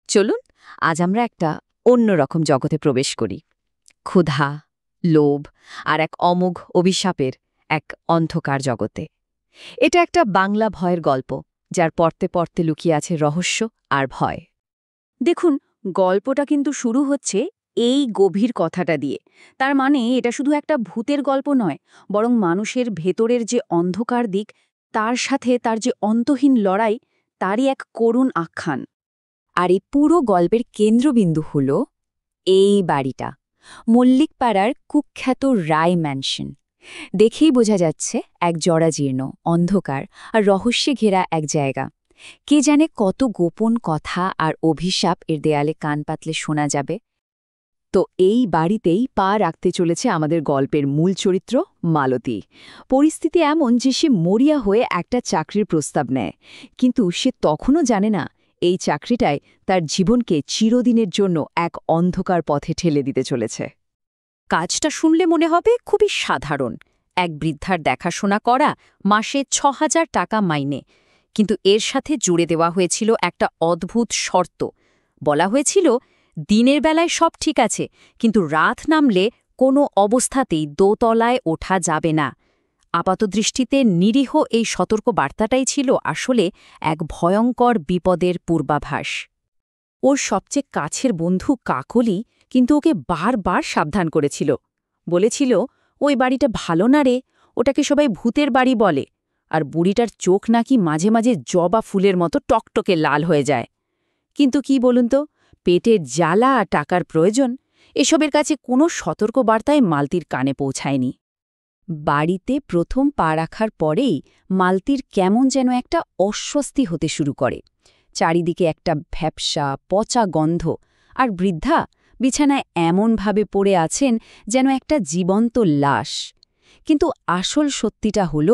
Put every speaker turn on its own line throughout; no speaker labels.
চলুন আজ আমরা একটা অন্যরকম জগতে প্রবেশ করি। ক্ষুধা, লোভ আর এক অমোঘ অভিশাপের এক অন্ধকার জগতে। এটা একটা বাংলা ভয়ের গল্প, যার পড়তে পড়তে লুকিয়ে আছে রহস্য আর ভয়।
দেখুন, গল্পটা কিন্তু শুরু হচ্ছে এই গভীর কথাটা দিয়ে। তার মানে এটা শুধু একটা ভূতের গল্প নয়, বরং মানুষের ভেতরের যে অন্ধকার দিক, তার সাথে তার যে অন্তহীন লড়াই, তারই এক করুণ আখ্যান।
আর এই পুরো গল্পের কেন্দ্রবিন্দু হল এই বাড়িটা, মল্লিকপাড়ার কুখ্যাত রায় ম্যানশন। দেখেই বোঝা যাচ্ছে এক জরাজীর্ণ, অন্ধকার আর রহস্যে ঘেরা এক জায়গা। কে জানে কত গোপন কথা আর অভিশাপ এর দেয়ালে কান পাতলে শোনা যাবে। তো এই বাড়িতেই পা রাখতে চলেছে আমাদের গল্পের মূল চরিত্র মালতী। পরিস্থিতি এমন যে সে মরিয়া হয়ে একটা চাকরির প্রস্তাব নেয়, কিন্তু সে তখনও জানে না এই চাকরিটাই তার জীবনকে চিরদিনের জন্য এক অন্ধকার পথে ঠেলে দিতে চলেছে। কাজটা শুনলে মনে হবে খুবই সাধারণ, এক বৃদ্ধার দেখাশোনা করা, মাসে ৬,০০০ টাকা মাইনে। কিন্তু এর সাথে জুড়ে দেওয়া হয়েছিল একটা অদ্ভুত শর্ত। বলা হয়েছিল, দিনের বেলায় সব ঠিক আছে, কিন্তু রাত নামলে কোনো অবস্থাতেই দোতলায় ওঠা যাবে না। আপাতদৃষ্টিতে নিরীহ এই সতর্ক বার্তাটাই ছিল আসলে এক ভয়ঙ্কর বিপদের পূর্বাভাস। ওর সবচেয়ে কাছের বন্ধু কাকলি কিন্তু ওকে বারবার সাবধান করেছিল। বলেছিল, ওই বাড়িটা ভালো না রে, ওটাকে সবাই ভূতের বাড়ি বলে, আর বুড়িটার চোখ নাকি মাঝে মাঝে জবা ফুলের মতো টকটকে লাল হয়ে যায়। কিন্তু কি বলুন তো, পেটের জ্বালা আর টাকার প্রয়োজন, এসবের কাছে কোনো সতর্কবার্তাই মালতীর কানে পৌঁছায়নি। বাড়িতে প্রথম পা রাখার পরেই মালতীর কেমন যেন একটা অস্বস্তি হতে শুরু করে। চারিদিকে একটা ভ্যাপসা, পচা গন্ধ, আর বৃদ্ধা বিছানায় এমনভাবে পড়ে আছেন যেন একটা জীবন্ত লাশ। কিন্তু আসল সত্যিটা হল,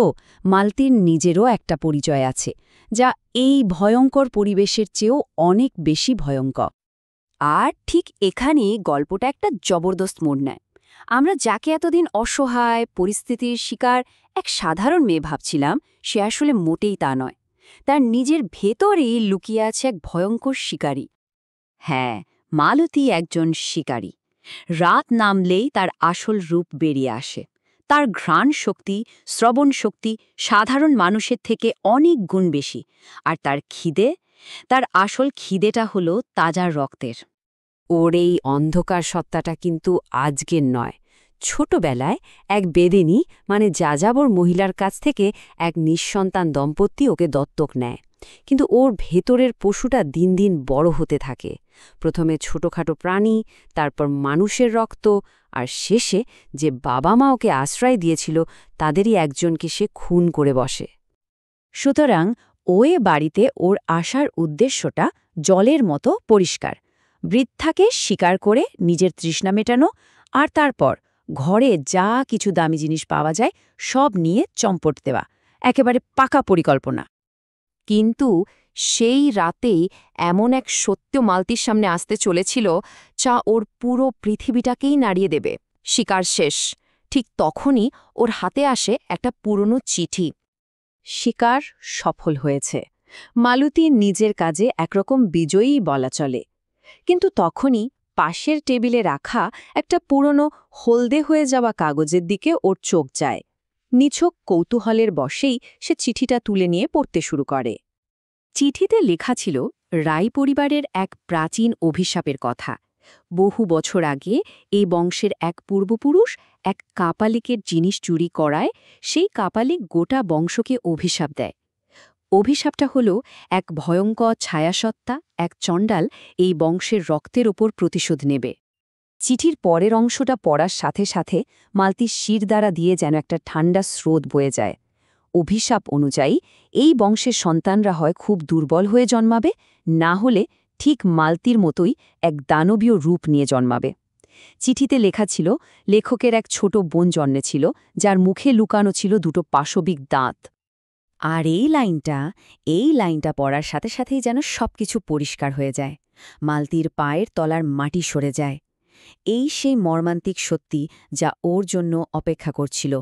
মালতীর নিজেরও একটা পরিচয় আছে, যা এই ভয়ঙ্কর পরিবেশের চেয়েও অনেক বেশি ভয়ঙ্কর। আর ঠিক এখানেই গল্পটা একটা জবরদস্ত মোড় নেয়। আমরা যাকে এতদিন অসহায়, পরিস্থিতির শিকার এক সাধারণ মেয়ে ভাবছিলাম, সে আসলে মোটেই তা নয়। তার নিজের ভেতরেই লুকিয়ে আছে এক ভয়ঙ্কর শিকারী। হ্যাঁ, মালতী একজন শিকারী। রাত নামলেই তার আসল রূপ বেরিয়ে আসে। তার ঘ্রাণ শক্তি, শ্রবণ শক্তি সাধারণ মানুষের থেকে অনেক গুণ বেশি। আর তার আসল খিদেটা হলো তাজা রক্তের। ওর এই অন্ধকার সত্তাটা কিন্তু আজকের নয়। ছোটবেলায় এক বেদিনী, মানে যাযাবর মহিলার কাছ থেকে এক নিঃসন্তান দম্পতি ওকে দত্তক নেয়। কিন্তু ওর ভেতরের পশুটা দিন দিন বড় হতে থাকে। প্রথমে ছোটখাটো প্রাণী, তারপর মানুষের রক্ত, আর শেষে যে বাবা মা ওকে আশ্রয় দিয়েছিল তাদেরই একজনকে সে খুন করে বসে। সুতরাং ওই বাড়িতে ওর আসার উদ্দেশ্যটা জলের মতো পরিষ্কার। বৃদ্ধাকে শিকার করে নিজের তৃষ্ণা মেটানো, আর তারপর ঘরে যা কিছু দামি জিনিস পাওয়া যায় সব নিয়ে চম্পট দেওয়া। একেবারে পাকা পরিকল্পনা। কিন্তু সেই রাতেই এমন এক সত্য মালতীর সামনে আসতে চলেছিল, যা ওর পুরো পৃথিবীটাকেই নাড়িয়ে দেবে। শিকার শেষ। ঠিক তখনই ওর হাতে আসে একটা পুরনো চিঠি। শিকার সফল হয়েছে। মালতী নিজের কাজে একরকম বিজয়ী বলা চলে। কিন্তু তখনই পাশের টেবিলে রাখা একটা পুরনো হলদে হয়ে যাওয়া কাগজের দিকে ওর চোখ যায়। নিছক কৌতূহলের বশেই সে চিঠিটা তুলে নিয়ে পড়তে শুরু করে। চিঠিতে লেখা ছিল রায় পরিবারের এক প্রাচীন অভিশাপের কথা। বহু বছর আগে এই বংশের এক পূর্বপুরুষ এক কাপালিকের জিনিস চুরি করায় সেই কাপালিক গোটা বংশকে অভিশাপ দেয়। অভিশাপটা হল, এক ভয়ঙ্কর ছায়াসত্তা, এক চণ্ডাল এই বংশের রক্তের ওপর প্রতিশোধ নেবে। চিঠির পরের অংশটা পড়ার সাথে সাথে মালতীর শির দ্বারা দিয়ে যেন একটা ঠান্ডা স্রোত বয়ে যায়। অভিশাপ অনুযায়ী এই বংশের সন্তানরা হয় খুব দুর্বল হয়ে জন্মাবে, না হলে ঠিক মালতীর মতোই এক দানবীয় রূপ নিয়ে জন্মাবে। চিঠিতে লেখা ছিল, লেখকের এক ছোট বোন জন্মেছিল, যার মুখে লুকানো ছিল দুটো পাশবিক দাঁত। আর এই লাইনটা পড়ার সাথে সাথেই যেন সবকিছু পরিষ্কার হয়ে যায়। মালতীর পায়ের তলার মাটি সরে যায়। এই সেই মর্মান্তিক সত্যি যা ওর জন্য অপেক্ষা করছিল।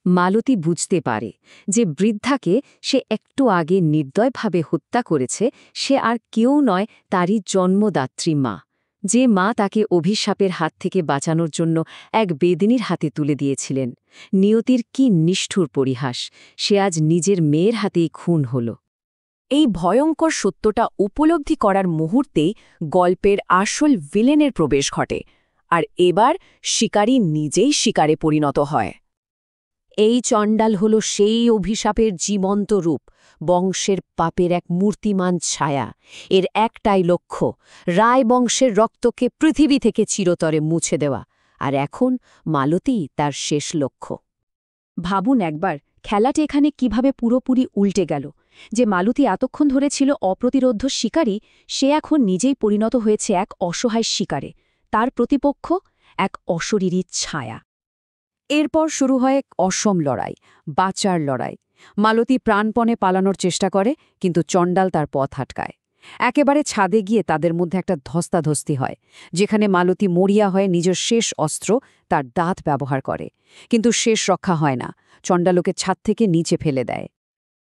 মালতী বুঝতে পারে যে বৃদ্ধাকে সে একটু আগে নির্দয়ভাবে হত্যা করেছে সে আর কেউ নয়, তারই জন্মদাত্রী মা, যে মা তাকে অভিশাপের হাত থেকে বাঁচানোর জন্য এক বেদিনীর হাতে তুলে দিয়েছিলেন। নিয়তির কি নিষ্ঠুর পরিহাস, সে আজ নিজের মেয়ের হাতেই খুন হল।
এই ভয়ঙ্কর সত্যটা উপলব্ধি করার মুহূর্তেই গল্পের আসল ভিলেনের প্রবেশ ঘটে, আর এবার শিকারী নিজেই শিকারে পরিণত হয়। এই চণ্ডাল হল সেই অভিশাপের জীবন্ত রূপ, বংশের পাপের এক মূর্তিমান ছায়া। এর একটাই লক্ষ্য, রায় বংশের রক্তকে পৃথিবী থেকে চিরতরে মুছে দেওয়া, আর এখন মালতী তার শেষ লক্ষ্য।
ভাবুন একবার, খেলাটা এখানে কিভাবে পুরোপুরি উল্টে গেল। যে মালতী এতক্ষণ ধরে ছিল অপ্রতিরোধ্য শিকারী, সে এখন নিজেই পরিণত হয়েছে এক অসহায় শিকারে। তার প্রতিপক্ষ এক অশরীরী ছায়া। এরপর শুরু হয় এক অসম লড়াই, বাঁচার লড়াই। মালতী প্রাণপণে পালানোর চেষ্টা করে, কিন্তু চণ্ডাল তার পথ আটকায়। একেবারে ছাদে গিয়ে তাদের মধ্যে একটা ধস্তাধস্তি হয়, যেখানে মালতী মরিয়া হয়ে নিজের শেষ অস্ত্র, তার দাঁত ব্যবহার করে। কিন্তু শেষ রক্ষা হয় না, চণ্ডালকে ছাদ থেকে নিচে ফেলে দেয়।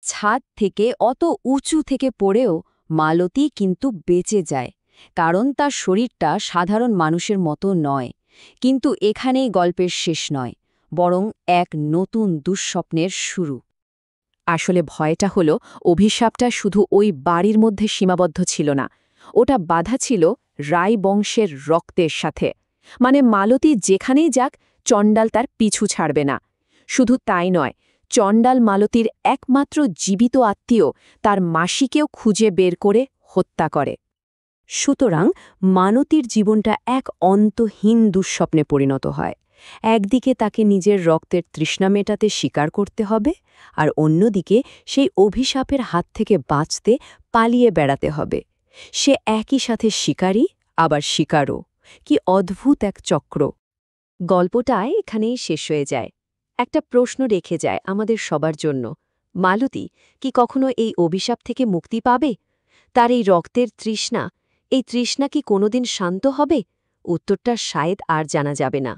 ছাদ থেকে অত উঁচু থেকে পড়েও মালতী কিন্তু বেঁচে যায়, কারণ তার শরীরটা সাধারণ মানুষের মতো নয়। কিন্তু এখানেই গল্পের শেষ নয়, বরং এক নতুন দুঃস্বপ্নের শুরু। আসলে ভয়টা হলো, অভিশাপটা শুধু ওই বাড়ির মধ্যে সীমাবদ্ধ ছিল না, ওটা বাধা ছিল রায় বংশের রক্তের সাথে। মানে মালতী যেখানেই যাক, চণ্ডাল তার পিছু ছাড়বে না। শুধু তাই নয়, চণ্ডাল মালতীর একমাত্র জীবিত আত্মীয়, তার মাসিকেও খুঁজে বের করে হত্যা করে। সুতরাং মালতীর জীবনটা এক অন্তহীন দুঃস্বপ্নে পরিণত হয়। একদিকে তাকে নিজের রক্তের তৃষ্ণা মেটাতে স্বীকার করতে হবে, আর অন্যদিকে সেই অভিশাপের হাত থেকে বাঁচতে পালিয়ে বেড়াতে হবে। সে একই সাথে শিকারী, আবার শিকারও। কি অদ্ভুত এক চক্র! গল্পটা এখানেই শেষ হয়ে যায়। একটা প্রশ্ন রেখে যায় আমাদের সবার জন্য, মালতী কি কখনো এই অভিশাপ থেকে মুক্তি পাবে? তার এই রক্তের তৃষ্ণা, এই তৃষ্ণা কি কোনোদিন শান্ত হবে? উত্তরটা শায়দ আর জানা যাবে না।